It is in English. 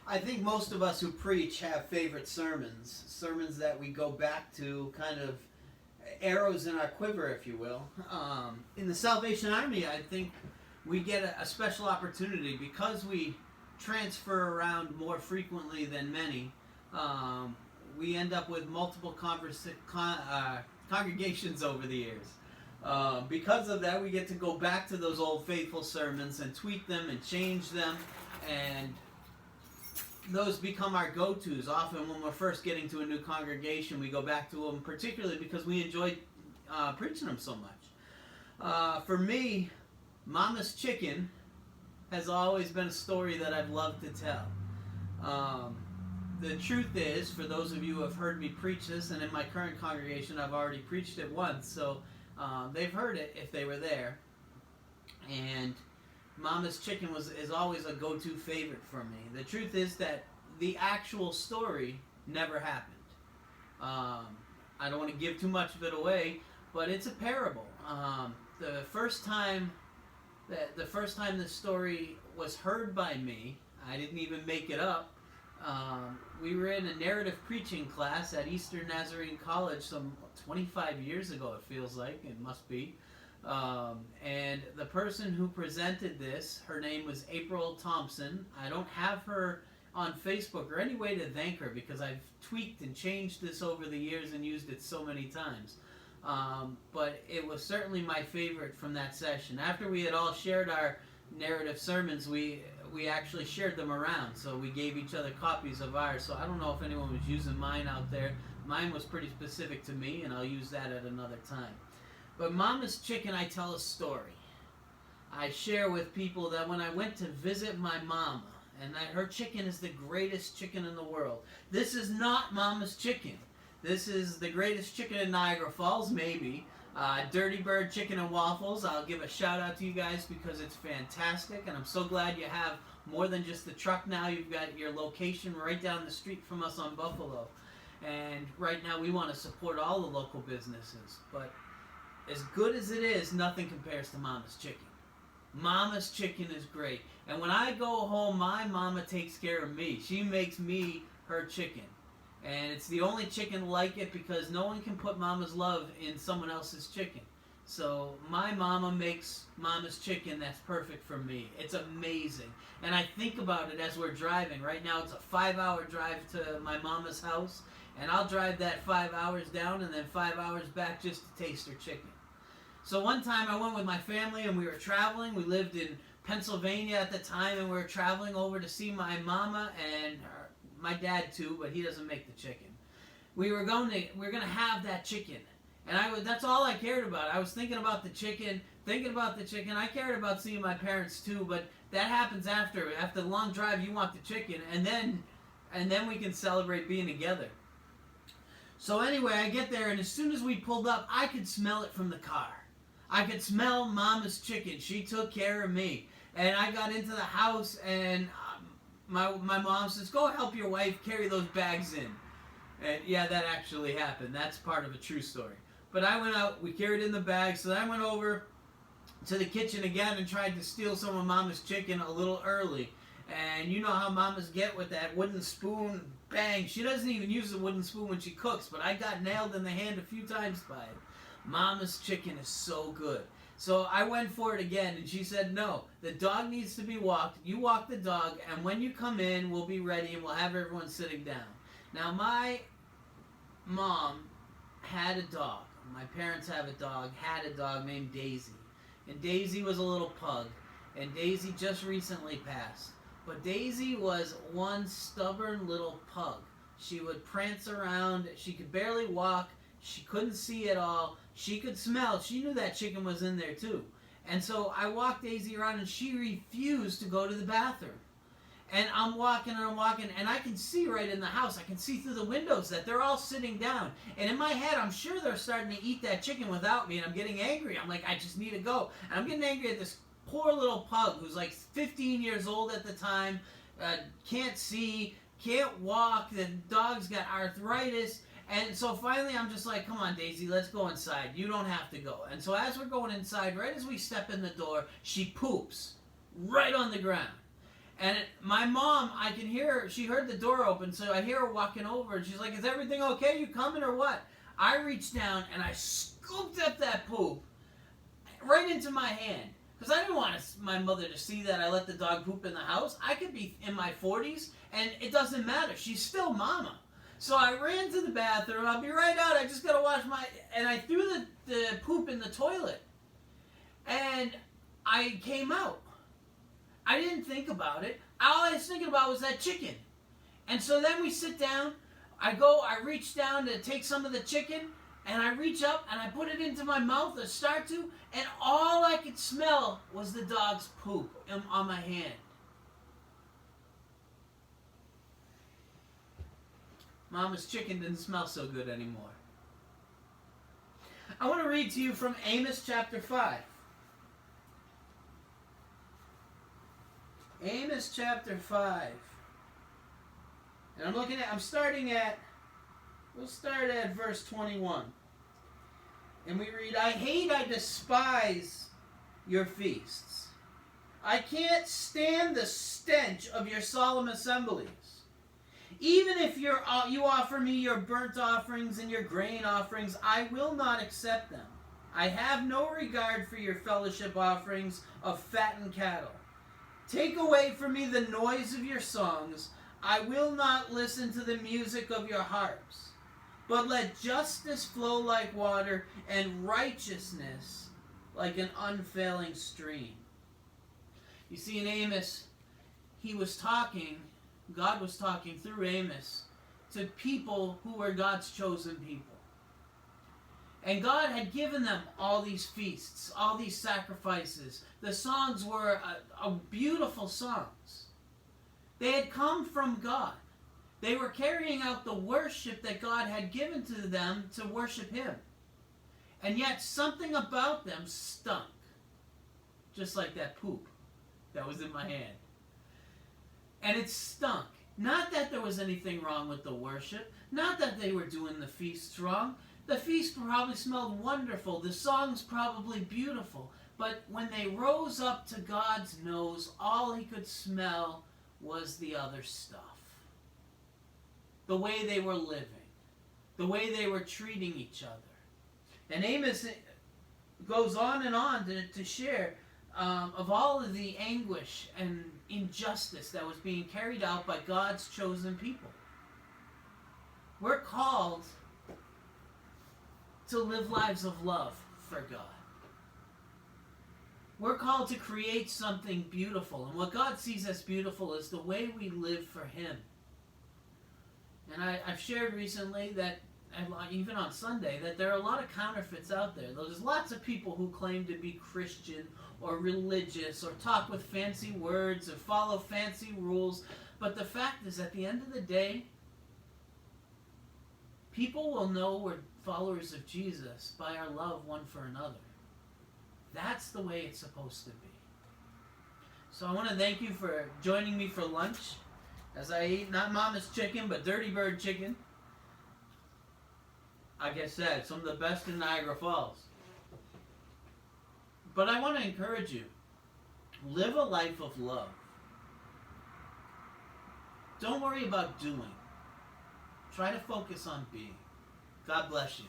I think most of us who preach have favorite sermons that we go back to, kind of arrows in our quiver, if you will. In the Salvation Army, I think we get a special opportunity because we transfer around more frequently than many. We end up with multiple congregations over the years. Because of that, we get to go back to those old faithful sermons and tweak them and change them, and those become our go-tos. Often when we're first getting to a new congregation, we go back to them, particularly because we enjoy preaching them so much. For me, Mama's Chicken has always been a story that I've loved to tell. The truth is, for those of you who have heard me preach this, and in my current congregation I've already preached it once, so they've heard it if they were there. And Mama's Chicken is always a go-to favorite for me. The truth is that the actual story never happened. I don't want to give too much of it away, but it's a parable. The first time this story was heard by me, I didn't even make it up. We were in a narrative preaching class at Eastern Nazarene College some 25 years ago, it feels like. It must be. And the person who presented this, her name was April Thompson. I don't have her on Facebook or any way to thank her because I've tweaked and changed this over the years and used it so many times. But it was certainly my favorite from that session. After we had all shared our narrative sermons, we actually shared them around. So we gave each other copies of ours. So I don't know if anyone was using mine out there. Mine was pretty specific to me, and I'll use that at another time. But Mama's Chicken, I tell a story. I share with people that when I went to visit my mama, and her chicken is the greatest chicken in the world. This is not Mama's Chicken. This is the greatest chicken in Niagara Falls, maybe. Dirty Bird Chicken and Waffles. I'll give a shout out to you guys because it's fantastic, and I'm so glad you have more than just the truck now. You've got your location right down the street from us on Buffalo. And right now we want to support all the local businesses. But as good as it is, nothing compares to Mama's Chicken. Mama's Chicken is great. And when I go home, my mama takes care of me. She makes me her chicken. And it's the only chicken like it because no one can put Mama's love in someone else's chicken. So my mama makes Mama's Chicken that's perfect for me. It's amazing. And I think about it as we're driving. Right now it's a 5-hour drive to my mama's house. And I'll drive that 5 hours down and then 5 hours back just to taste her chicken. So one time I went with my family and we were traveling. We lived in Pennsylvania at the time, and we were traveling over to see my mama and my dad too, but he doesn't make the chicken. We were going to have that chicken, and that's all I cared about. I was thinking about the chicken. I cared about seeing my parents too, but that happens after the long drive. You want the chicken, and then we can celebrate being together. So anyway, I get there, and as soon as we pulled up, I could smell it from the car. I could smell Mama's Chicken. She took care of me. And I got into the house, and my mom says, go help your wife carry those bags in. And yeah, that actually happened. That's part of a true story. But I went out, we carried in the bags, so I went over to the kitchen again and tried to steal some of Mama's chicken a little early. And you know how mamas get with that wooden spoon, bang. She doesn't even use the wooden spoon when she cooks, but I got nailed in the hand a few times by it. Mama's Chicken is so good. So I went for it again, and she said, no, the dog needs to be walked. You walk the dog, and when you come in, we'll be ready, and we'll have everyone sitting down. Now, my mom had a dog. My parents had a dog named Daisy. And Daisy was a little pug, and Daisy just recently passed. But Daisy was one stubborn little pug. She would prance around. She could barely walk. She couldn't see at all. She could smell. She knew that chicken was in there too. And so I walked Daisy around, and she refused to go to the bathroom. And I'm walking, and I can see right in the house. I can see through the windows that they're all sitting down. And in my head, I'm sure they're starting to eat that chicken without me, and I'm getting angry. I'm like, I just need to go. And I'm getting angry at this poor little pug who's like 15 years old at the time, can't see, can't walk. The dog's got arthritis. And so finally I'm just like, come on, Daisy, let's go inside. You don't have to go. And so as we're going inside, right as we step in the door, she poops right on the ground. And my mom, I can hear her, she heard the door open, so I hear her walking over, and she's like, is everything okay? You coming or what? I reached down, and I scooped up that poop right into my hand. Because I didn't want my mother to see that I let the dog poop in the house. I could be in my 40s, and it doesn't matter. She's still mama. So I ran to the bathroom. I'll be right out. I just got to wash my... And I threw the poop in the toilet. And I came out. I didn't think about it. All I was thinking about was that chicken. And so then we sit down. I reach down to take some of the chicken, and I reach up and I put it into my mouth or start to, and all I could smell was the dog's poop on my hand. Mama's chicken didn't smell so good anymore. I want to read to you from Amos chapter 5. Amos chapter 5. And we'll start at verse 21. And we read, I despise your feasts. I can't stand the stench of your solemn assemblies. Even if you offer me your burnt offerings and your grain offerings, I will not accept them. I have no regard for your fellowship offerings of fattened cattle. Take away from me the noise of your songs. I will not listen to the music of your harps. But let justice flow like water and righteousness like an unfailing stream. You see, in Amos, God was talking through Amos to people who were God's chosen people. And God had given them all these feasts, all these sacrifices. The songs were beautiful songs. They had come from God. They were carrying out the worship that God had given to them to worship Him. And yet something about them stunk. Just like that poop that was in my hand. And it stunk. Not that there was anything wrong with the worship. Not that they were doing the feasts wrong. The feast probably smelled wonderful. The songs probably beautiful. But when they rose up to God's nose, all He could smell was the other stuff. The way they were living. The way they were treating each other. And Amos goes on and on to share of all of the anguish and injustice that was being carried out by God's chosen people. We're called to live lives of love for God. We're called to create something beautiful. And what God sees as beautiful is the way we live for Him. And I've shared recently that, even on Sunday, that there are a lot of counterfeits out there. There's lots of people who claim to be Christian or religious or talk with fancy words or follow fancy rules. But the fact is, at the end of the day, people will know we're followers of Jesus by our love one for another. That's the way it's supposed to be. So I want to thank you for joining me for lunch as I eat not Mama's chicken, but Dirty Bird chicken. Like I said, some of the best in Niagara Falls. But I want to encourage you, live a life of love. Don't worry about doing. Try to focus on being. God bless you.